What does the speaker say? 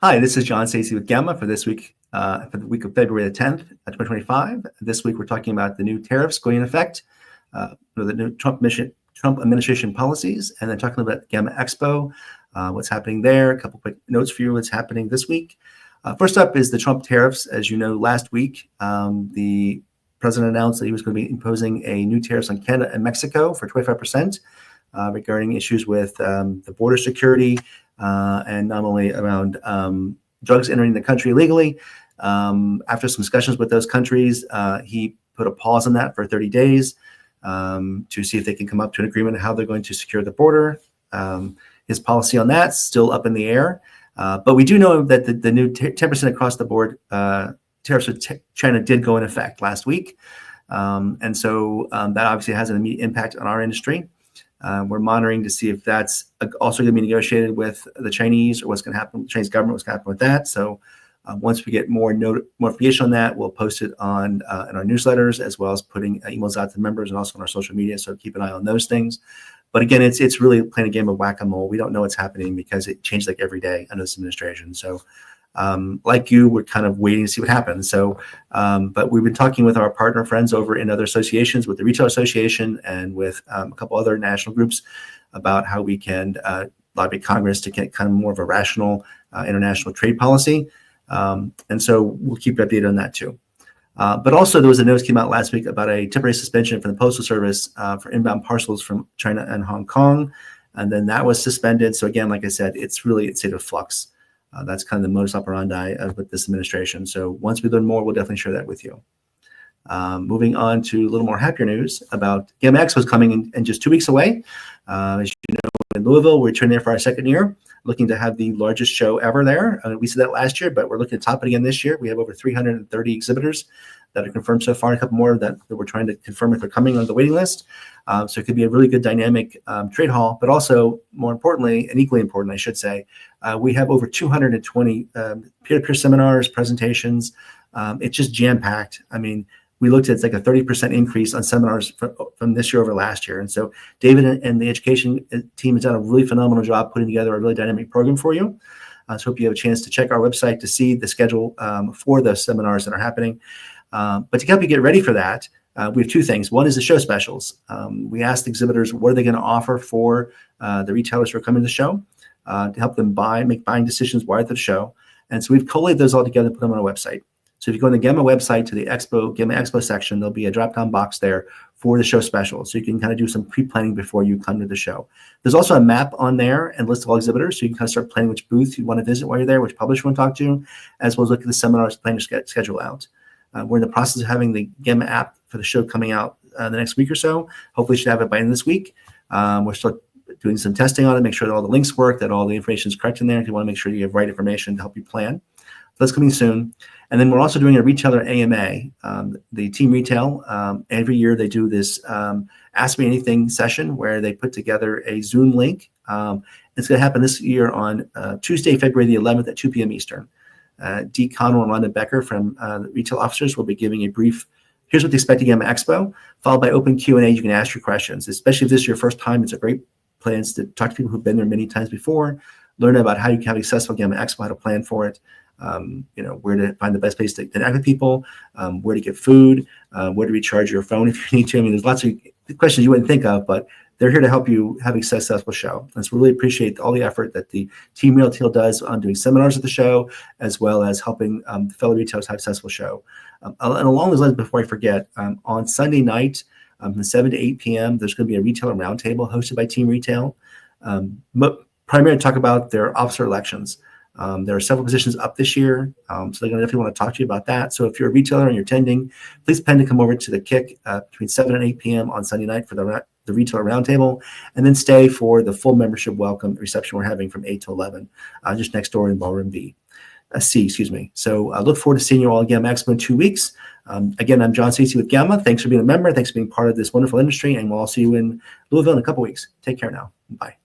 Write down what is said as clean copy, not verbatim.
Hi, this is John Stacy with GAMA for this week, for the week of February the 10th, 2025. This week, we're talking about the new tariffs going in effect, the new Trump administration policies, and then talking about GAMA Expo, what's happening there. A couple quick notes for you, what's happening this week. First up is the Trump tariffs. As you know, last week, the president announced that he was going to be imposing a new tariffs on Canada and Mexico for 25% regarding issues with the border security, and not only around drugs entering the country illegally. After some discussions with those countries, he put a pause on that for 30 days to see if they can come up to an agreement on how they're going to secure the border. His policy on that's still up in the air. But we do know that the new 10% across the board tariffs with China did go in effect last week. And so that obviously has an immediate impact on our industry. We're monitoring to see if that's also going to be negotiated with the Chinese, or what's going to happen with the Chinese government, what's going to happen with that. So once we get more information on that, we'll post it on in our newsletters, as well as putting emails out to members and also on our social media. So keep an eye on those things. But again, it's really playing a game of whack-a-mole. We don't know what's happening because it changes like every day under this administration. So like you, we're kind of waiting to see what happens. So, but we've been talking with our partner friends over in other associations, with the Retail Association and with a couple other national groups, about how we can lobby Congress to get kind of more of a rational international trade policy. And so we'll keep you updated on that too. But also there was a notice came out last week about a temporary suspension from the Postal Service for inbound parcels from China and Hong Kong. And then that was suspended. So again, like I said, it's a state of flux. That's kind of the modus operandi with this administration. So once we learn more, we'll definitely share that with you. Moving on to a little more happier news about GAMA Expo is coming in just 2 weeks away. As you know, in Louisville, we're returning there for our second year, looking to have the largest show ever there. We said that last year, but we're looking to top it again this year. We have over 330 exhibitors that are confirmed so far, a couple more that we're trying to confirm if they're coming on the waiting list. So it could be a really good dynamic trade hall, but also more importantly, and equally important, I should say, we have over 220 peer-to-peer seminars, presentations. It's just jam-packed. I mean, we looked at it's like a 30% increase on seminars from this year over last year. And so David and the education team has done a really phenomenal job putting together a really dynamic program for you. So hope you have a chance to check our website to see the schedule for the seminars that are happening. But to help you get ready for that, we have two things. One is the show specials. We asked the exhibitors, what are they going to offer for the retailers who are coming to the show to help them make buying decisions while at the show. And so we've collated those all together and put them on our website. So if you go on the GAMA website to the GAMA Expo section, there'll be a drop-down box there for the show specials. So you can kind of do some pre-planning before you come to the show. There's also a map on there and list of all exhibitors. So you can kind of start planning which booth you want to visit while you're there, which publisher you want to talk to, as well as look at the seminars, plan your schedule out. We're in the process of having the GAMA app for the show coming out the next week or so. Hopefully you should have it by the end of this week. We're still doing some testing on it, make sure that all the links work, that all the information is correct in there. If you want to make sure you have right information to help you plan. That's coming soon. And then we're also doing a retailer AMA. The team retail, every year they do this Ask Me Anything session where they put together a Zoom link. It's going to happen this year on Tuesday, February the 11th at 2 p.m. Eastern. Dee Connell and Rhonda Becker from the retail officers will be giving a brief, here's what to expect at GAMA Expo, followed by open Q&A. You can ask your questions, especially if this is your first time. It's a great place to talk to people who've been there many times before, learn about how you can have a successful GAMA Expo, how to plan for it, where to find the best place to connect with people, where to get food, where to recharge your phone if you need to. I mean, there's lots of questions you wouldn't think of, but they're here to help you have a successful show. And so really appreciate all the effort that the team retail does on doing seminars at the show, as well as helping fellow retailers have a successful show. And along those lines, before I forget, on Sunday night, from 7 to 8 p.m., there's going to be a retailer roundtable hosted by Team Retail, primarily to talk about their officer elections. There are several positions up this year, so they're going to definitely want to talk to you about that. So if you're a retailer and you're attending, please plan to come over to the KIC between 7 and 8 p.m. on Sunday night for the retailer roundtable, and then stay for the full membership welcome reception we're having from 8 to 11, just next door in Ballroom C, excuse me. So I look forward to seeing you all at GAMA Expo in 2 weeks. Again, I'm John Stacy with GAMA. Thanks for being a member. Thanks for being part of this wonderful industry, and we'll all see you in Louisville in a couple weeks. Take care now. Bye.